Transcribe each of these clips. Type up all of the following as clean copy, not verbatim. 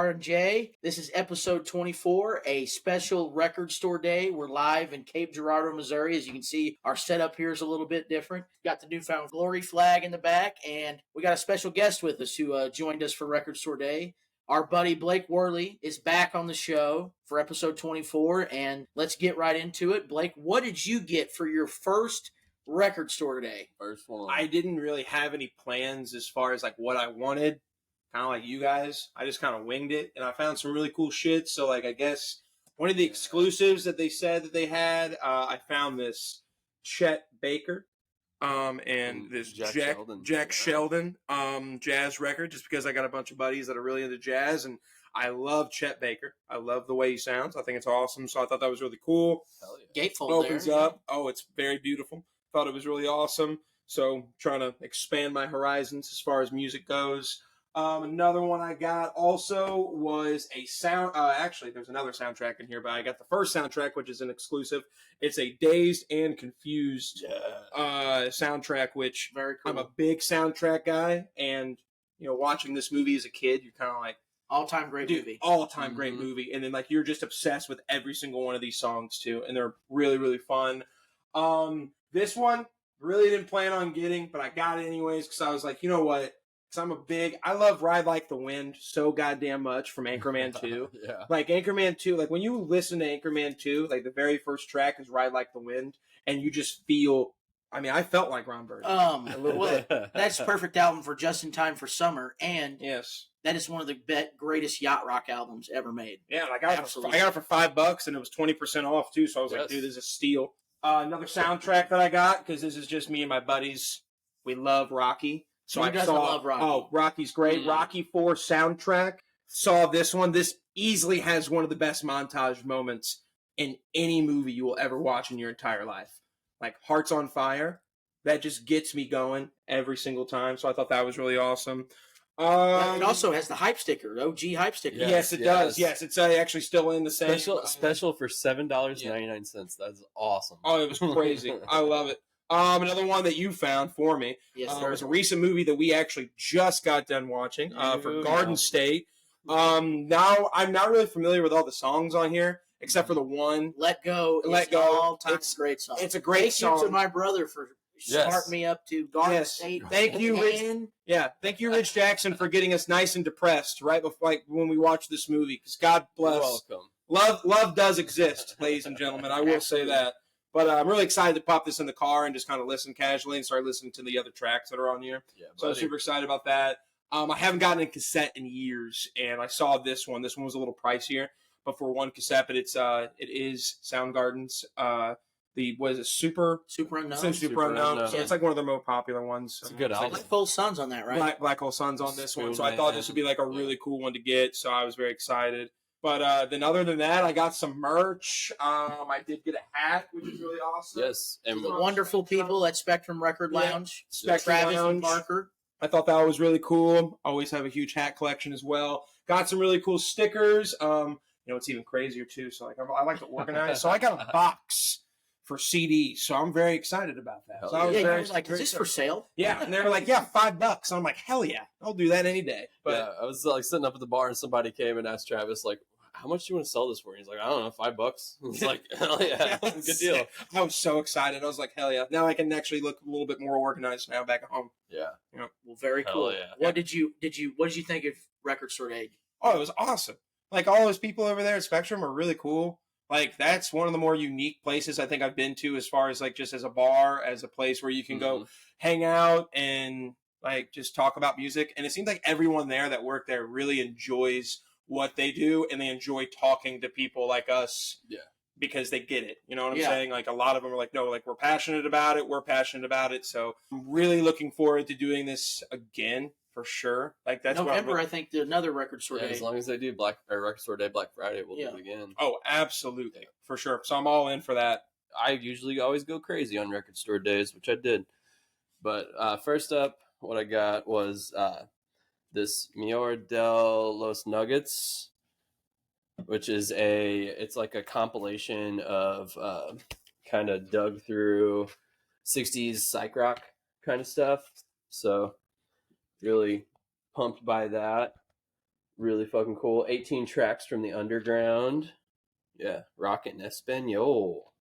R&J. This is episode 24, a special record store day. We're live in Cape Girardeau, Missouri. As you can see, our setup here is a little bit different. Got the newfound glory flag in the back, and we got a special guest with us who joined us for Record Store Day. Our buddy Blake Worley is back on the show for episode 24, and let's get right into it. Blake, what did you get for your first record store day? First one. I didn't really have any plans as far as like what I wanted, kind of like you guys. I just kind of winged it, and I found some really cool shit. So like I guess one of the exclusives that they said that they had, I found this Chet Baker, and this Jack Sheldon, jazz record, just because I got a bunch of buddies that are really into jazz, and I love Chet Baker. I love the way he sounds. I think it's awesome. So I thought that was really cool. Hell yeah. Gatefold opens there. up. Oh, it's very beautiful. Thought it was really awesome. So trying to expand my horizons as far as music goes. Another one I got also was a sound. Actually, there's another soundtrack in here, but I got the first soundtrack, which is an exclusive. It's a Dazed and Confused soundtrack, which Very cool. I'm a big soundtrack guy, and you know, watching this movie as a kid, you're kind of like, all-time great movie. All-time great movie, and then like you're just obsessed with every single one of these songs too, and they're really, really fun. This one really didn't plan on getting, but I got it anyways because I was like, you know what? Because I love Ride Like the Wind so goddamn much from Anchorman 2. Yeah. Like Anchorman 2, like when you listen to Anchorman 2, like the very first track is Ride Like the Wind, and you just feel, I mean, I felt like Ron Burgundy. A little bit. That's a perfect album for just in time for summer, and Yes. that is one of the greatest yacht rock albums ever made. Yeah, and I got it for $5, and it was 20% off too. So I was like, Yes. dude, this is a steal. Another soundtrack that I got, because this is just me and my buddies. We love Rocky. So Who doesn't love Rocky? Oh, Rocky's great. Rocky 4 soundtrack. Saw this one. This easily has one of the best montage moments in any movie you will ever watch in your entire life. Like Hearts on Fire. That just gets me going every single time. So I thought that was really awesome. It also has the hype sticker, the OG hype sticker. Yes, it does. Yes, it's actually still in the same. Special for $7.99. That's awesome. Oh, it was crazy. I love it. Another one that you found for me was a recent movie that we actually just got done watching for Garden State. Now, I'm not really familiar with all the songs on here, except for the one. Let Go. Let Go. All-time great song. It's a great song. Thank you to my brother for starting me up to Garden State. Thank you, Rich. Yeah, thank you, Rich Jackson, for getting us nice and depressed right before, like when we watched this movie. Because God bless. You're welcome. Love does exist, ladies and gentlemen. I will say that. But I'm really excited to pop this in the car and just kind of listen casually and start listening to the other tracks that are on here. Yeah, so I'm super excited about that. I haven't gotten a cassette in years, and I saw this one. This one was a little pricier, but for one cassette, but it is Soundgarden's. What is it? Super Unknown. Super Unknown. So it's like one of their more popular ones. It's a good album. Black Hole Sun's on that, right? Black Hole Sun's on this one. So I thought this would be like a really cool one to get. So I was very excited. But then other than that, I got some merch. I did get a hat, which is really awesome. Yes. And the wonderful people at Spectrum Record Lounge. Spectrum Travis Lounge. and Parker. I thought that was really cool. Always have a huge hat collection as well. Got some really cool stickers. It's even crazier too. So like I like to organize. So I got a box for CDs. So I'm very excited about that. So I was very like, is this for sale? Yeah. And they were like, yeah, $5. I'm like, hell yeah. I'll do that any day. But yeah, I was like sitting up at the bar and somebody came and asked Travis like, how much do you want to sell this for? And he's like, I don't know, $5. It's like, hell yeah, good deal. I was so excited. I was like, hell yeah. Now I can actually look a little bit more organized now back at home. Yeah. Well, very cool. Yeah. What did you think of Record Store Day? Oh, it was awesome. Like all those people over there at Spectrum are really cool. Like that's one of the more unique places I think I've been to as far as like just as a bar, as a place where you can go hang out and like just talk about music. And it seems like everyone there that worked there really enjoys what they do, and they enjoy talking to people like us because they get it. You know what I'm saying? Like a lot of them are like, no, like we're passionate about it. We're passionate about it. So I'm really looking forward to doing this again for sure. Like that's November, I think another Record Store Day. As long as they do Record Store Day, Black Friday, we'll do it again. Oh, absolutely. For sure. So I'm all in for that. I usually always go crazy on Record Store Days, which I did. But first up, what I got was this Mejor de los Nuggets, which is it's like a compilation of kind of dug through 60s psych rock kind of stuff. So really pumped by that. really fucking cool. 18 tracks from the underground. Yeah, Rocket and Espanol.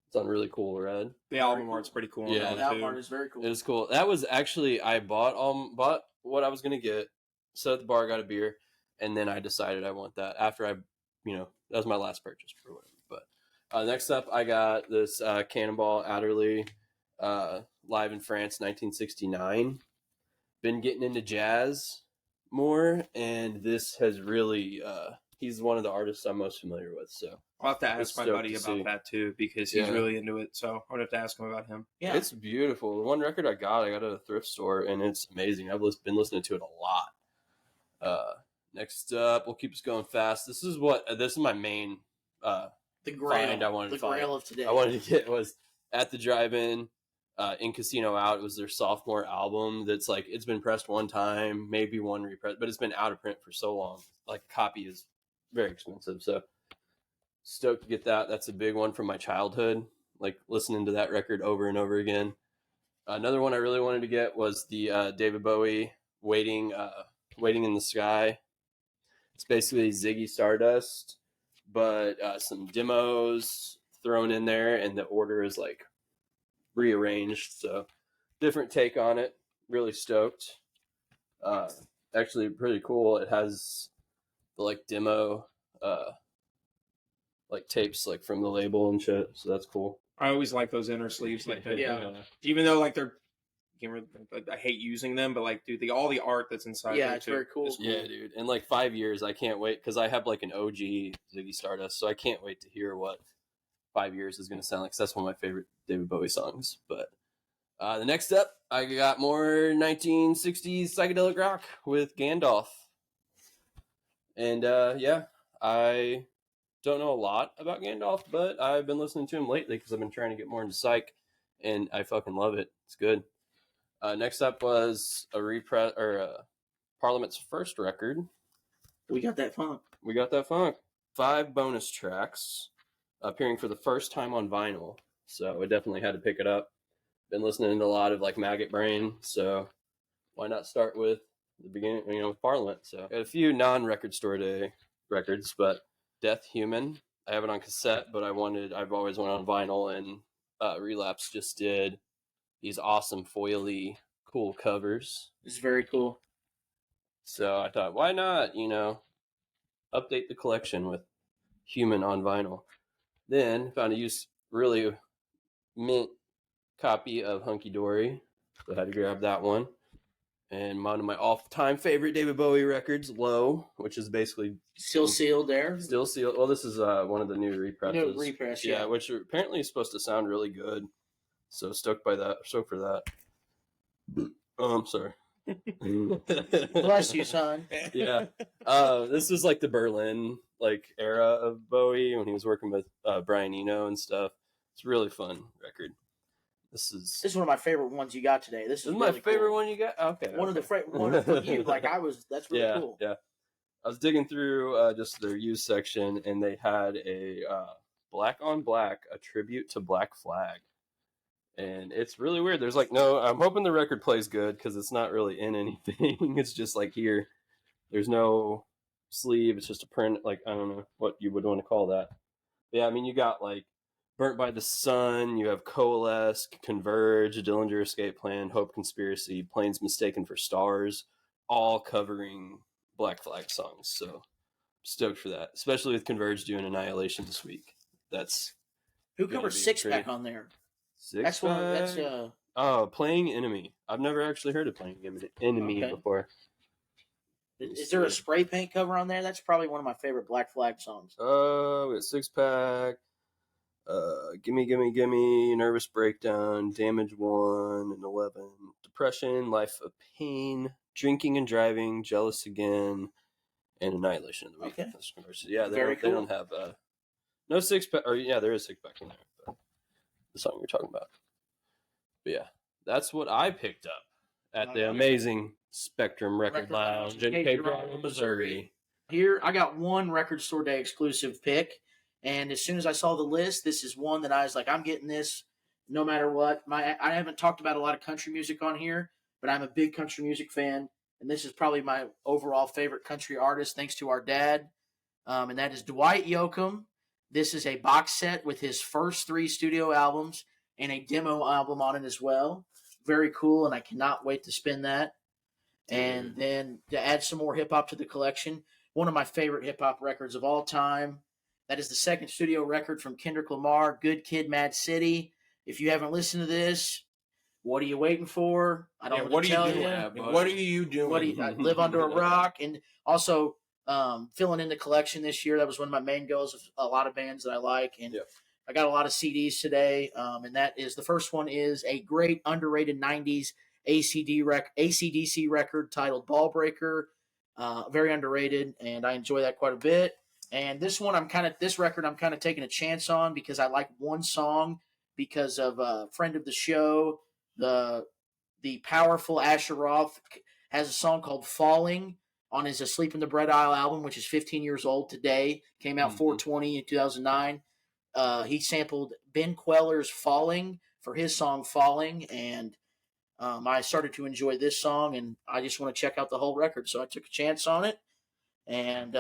It's on really cool, Red. The album art's pretty cool. Yeah, the album art is very cool. It was cool. That was actually, I bought what I was gonna get, sat at the bar, got a beer, and then I decided I want that after that was my last purchase for whatever. But next up, I got this Cannonball Adderley live in France, 1969. Been getting into jazz more, and this has really he's one of the artists I'm most familiar with. So I'll have to ask my buddy about that too, because he's really into it. So I'll have to ask him about him. Yeah, it's beautiful. The one record I got at a thrift store, and it's amazing. I've been listening to it a lot. Next up, we'll keep us going fast. This is my main the grail find I wanted to find. The grail of today. I wanted to get was at the drive-in. In Casino Out, it was their sophomore album that's like, it's been pressed one time, maybe one repress, but it's been out of print for so long. Like, a copy is very expensive, so stoked to get that. That's a big one from my childhood, like listening to that record over and over again. Another one I really wanted to get was the David Bowie Waiting in the Sky. It's basically Ziggy Stardust, but some demos thrown in there, and the order is like rearranged, so different take on it. Really stoked. Actually pretty cool. It has the like demo like tapes like from the label and shit, so that's cool. I always like those inner sleeves like that. Yeah. Even though like I hate using them, but like dude, all the art that's inside. Yeah, it's very cool. Yeah, dude. In like 5 years, I can't wait, because I have like an OG Ziggy Stardust, so I can't wait to hear what 5 years is going to sound like. That's one of my favorite David Bowie songs. But the next up, I got more 1960s psychedelic rock with Gandalf. And I don't know a lot about Gandalf, but I've been listening to him lately because I've been trying to get more into psych, and I fucking love it. It's good. Next up was Parliament's first record. We got that funk. 5 bonus tracks, appearing for the first time on vinyl, so I definitely had to pick it up. Been listening to a lot of like Maggot Brain, so why not start with the beginning, with Parliament. So got a few non-record store day records, but Death Human, I have it on cassette, but I've always wanted on vinyl, and Relapse just did these awesome foily cool covers. It's very cool. So I thought, why not, update the collection with Human on vinyl. Then found a really mint copy of Hunky Dory, so I had to grab that one. And one of my all-time favorite David Bowie records, Low, which is basically still sealed there. Still sealed. Well, this is one of the new represses. New repress, yeah. Which apparently is supposed to sound really good. So stoked for that. Oh, I'm sorry. Bless you, son. Yeah. This was like the Berlin era of Bowie when he was working with Brian Eno and stuff. It's a really fun record. This is one of my favorite ones you got today. This is my favorite one you got. Okay. One of you. That's really cool. Yeah. I was digging through just their used section, and they had a Black on Black, a tribute to Black Flag. And it's really weird. There's I'm hoping the record plays good, because it's not really in anything. It's just here. There's no sleeve. It's just a print. I don't know what you would want to call that. But yeah, I mean, you got Burnt by the Sun, you have Coalesce, Converge, Dillinger Escape Plan, Hope Conspiracy, Planes Mistaken for Stars, all covering Black Flag songs. So I'm stoked for that, especially with Converge doing Annihilation this week. Who covers Six Pack on there? Six Pack? Playing Enemy. I've never actually heard of Playing Enemy before. Is there a spray paint cover on there? That's probably one of my favorite Black Flag songs. We got Six Pack. Gimme, Nervous Breakdown, Damage 1 and 11, Depression, Life of Pain, Drinking and Driving, Jealous Again, and Annihilation of the Week. Okay. Yeah, they don't have no Six Pack, or yeah, there is Six Pack in there, but the song you're talking about. But yeah, that's what I picked up at the amazing Spectrum Record Lounge in Cape Girardeau, Missouri. Here, I got one Record Store Day exclusive pick. And as soon as I saw the list, this is one that I was like, I'm getting this no matter what. I haven't talked about a lot of country music on here, but I'm a big country music fan. and this is probably my overall favorite country artist, thanks to our dad, and that is Dwight Yoakam. This is a box set with his first 3 studio albums and a demo album on it as well. Very cool, and I cannot wait to spin that. And then to add some more hip-hop to the collection, one of my favorite hip-hop records of all time. That is the second studio record from Kendrick Lamar, Good Kid, Mad City. If you haven't listened to this, what are you waiting for? I don't know what to tell you. What are you doing? I live under a rock. And also filling in the collection this year. That was one of my main goals of a lot of bands that I like. And I got a lot of CDs today. And that is, the first one is a great underrated 90s AC/DC record titled Ball Breaker. Very underrated, and I enjoy that quite a bit. And this one, this record I'm kind of taking a chance on because I like one song because of a friend of the show, the powerful Asher Roth has a song called Falling on his Asleep in the Bread Aisle album, which is 15 years old today. Came out 4/20 in 2009. He sampled Ben Queller's Falling for his song Falling, and I started to enjoy this song, and I just want to check out the whole record, so I took a chance on it. And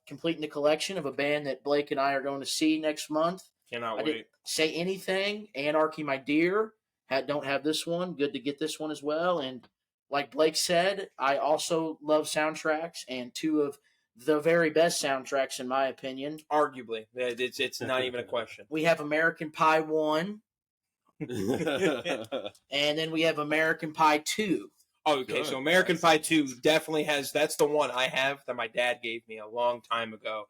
completing the collection of a band that Blake and I are going to see next month. Cannot wait. Didn't say anything. Anarchy, My Dear. Don't have this one. Good to get this one as well. And like Blake said, I also love soundtracks, and 2 of the very best soundtracks, in my opinion. Arguably. It's not even a question. We have American Pie 1. And then we have American Pie 2. Oh, okay, good. So American Pie 2 definitely that's the one I have that my dad gave me a long time ago.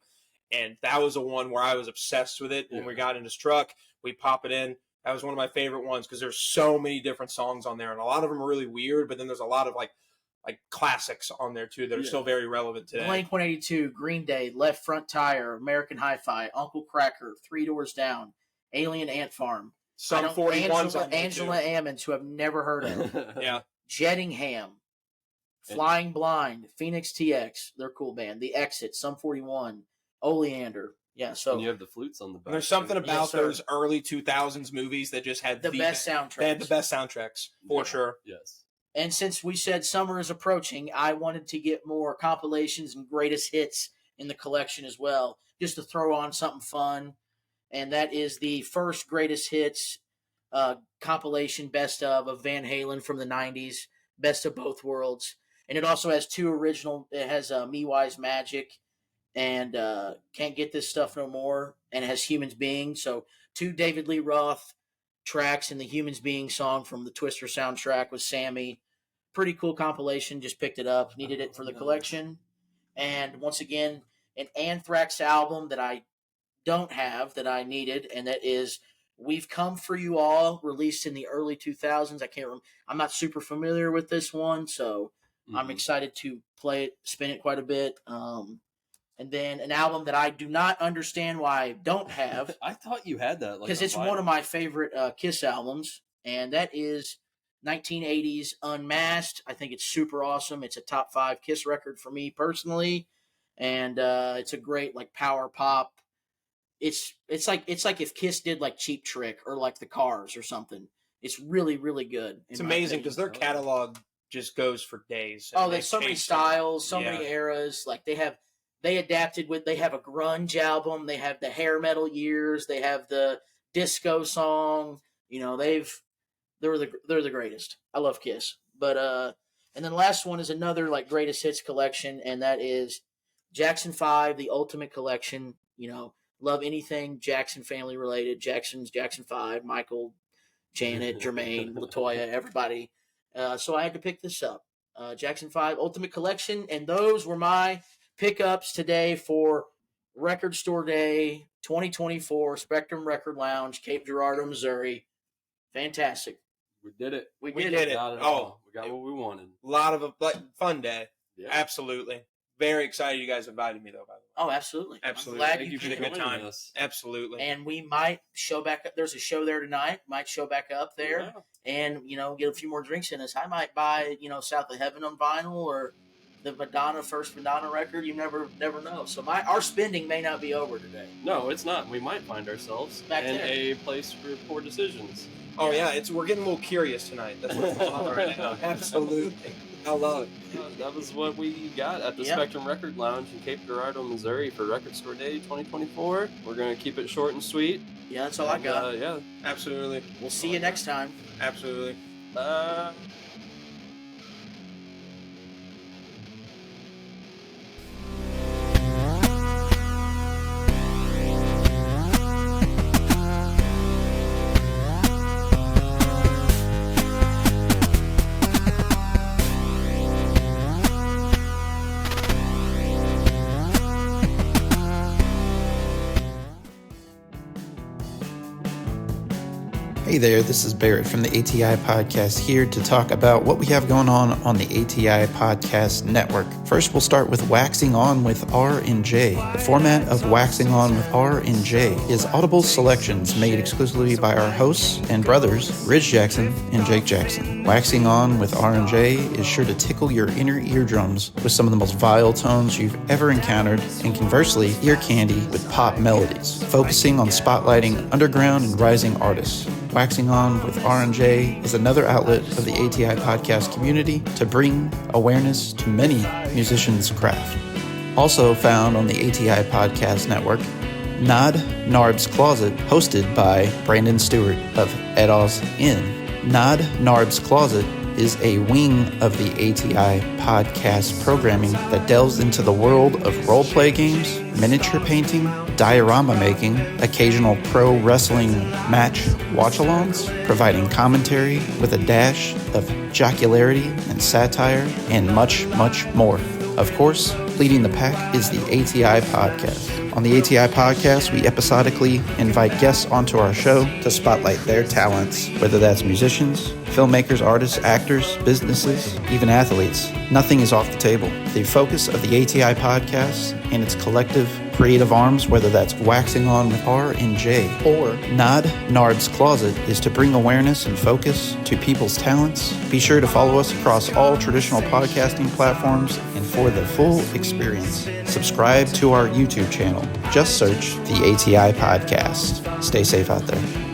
And that was the one where I was obsessed with it. When we got in his truck, we pop it in. That was one of my favorite ones because there's so many different songs on there. And a lot of them are really weird, but then there's a lot of like classics on there too that are still very relevant today. Blink-182, Green Day, Left Front Tire, American Hi-Fi, Uncle Cracker, 3 Doors Down, Alien Ant Farm. Some 41s on there Angela Ammons, who I've never heard of. Yeah. Jettingham, Flying Blind, Phoenix TX, they're a cool band. The Exit, Sum 41, Oleander. Yeah, so and you have the flutes on the back. There's something about those early 2000s movies that just had the best soundtracks. They had the best soundtracks, for sure. Yes. And since we said summer is approaching, I wanted to get more compilations and greatest hits in the collection as well, just to throw on something fun. And that is the first greatest hits compilation best of Van Halen from the 90s, Best of Both Worlds. And it also has 2 original. It has Me Wise Magic and Can't Get This Stuff No More, and it has Humans Being. So 2 David Lee Roth tracks and the Humans Being song from the Twister soundtrack with Sammy. Pretty cool compilation. Just picked it up. Needed it for the collection. And once again, an Anthrax album that I don't have that I needed, and that is We've Come For You All, released in the early 2000s. I'm not super familiar with this one, so I'm excited to play it, spin it quite a bit. And then an album that I do not understand why I don't have. I thought you had that. Because it's one of my favorite Kiss albums, and that is 1980s Unmasked. I think it's super awesome. It's a top 5 Kiss record for me personally, and it's a great power pop. It's like if Kiss did Cheap Trick or the Cars or something. It's really, really good. It's amazing because their catalog just goes for days. Oh, there's so many styles, so many eras. They adapted they have a grunge album. They have the hair metal years. They have the disco song. They're the greatest. I love Kiss. But and then the last one is another greatest hits collection, and that is Jackson 5, the Ultimate Collection. Love anything Jackson family related. Jackson 5, Michael, Janet, Jermaine, LaToya, everybody. So I had to pick this up. Jackson 5 Ultimate Collection, and those were my pickups today for Record Store Day 2024, Spectrum Record Lounge, Cape Girardeau, Missouri. Fantastic. We did it. We did it. We got what we wanted. A lot of a fun day. Yeah. Absolutely. Very excited you guys invited me, though, by the way. Oh, absolutely. Absolutely. I'm glad Thank you for came. the good time. Absolutely. And we might show back up. There's a show there tonight. Might show back up there and, get a few more drinks in us. I might buy, South of Heaven on vinyl or the first Madonna record. You never know. So our spending may not be over today. No, it's not. We might find ourselves back in there. A place for poor decisions. Oh, yeah. We're getting a little curious tonight. That's what's going on right now. Absolutely. I love it. That was what we got at the Spectrum Record Lounge in Cape Girardeau, Missouri for Record Store Day 2024. We're going to keep it short and sweet. Yeah, that's all I got. Yeah. Absolutely. We'll see you next time. Absolutely. Hey there, this is Barrett from the ATI Podcast here to talk about what we have going on the ATI Podcast Network. First, we'll start with Waxing On with R and J. The format of Waxing On with R and J is audible selections made exclusively by our hosts and brothers, Ridge Jackson and Jake Jackson. Waxing On with R and J is sure to tickle your inner eardrums with some of the most vile tones you've ever encountered, and conversely, ear candy with pop melodies, focusing on spotlighting underground and rising artists. Waxing On with R&J is another outlet of the ATI podcast community to bring awareness to many musicians' craft. Also found on the ATI Podcast Network, Nod Narb's Closet, hosted by Brandon Stewart of Edos Inn. Nod Narb's Closet is a wing of the ATI podcast programming that delves into the world of roleplay games, miniature painting, diorama making, occasional pro wrestling match watch-alongs, providing commentary with a dash of jocularity and satire, and much, much more. Of course, leading the pack is the ATI Podcast. On the ATI Podcast, we episodically invite guests onto our show to spotlight their talents, whether that's musicians, filmmakers, artists, actors, businesses, even athletes. Nothing is off the table. The focus of the ATI Podcast and its collective creative arms, whether that's Waxing On with R and J or Nod Narb's Closet, is to bring awareness and focus to people's talents. Be sure to follow us across all traditional podcasting platforms, and for the full experience, subscribe to our YouTube channel. Just search the ATI Podcast. Stay safe out there.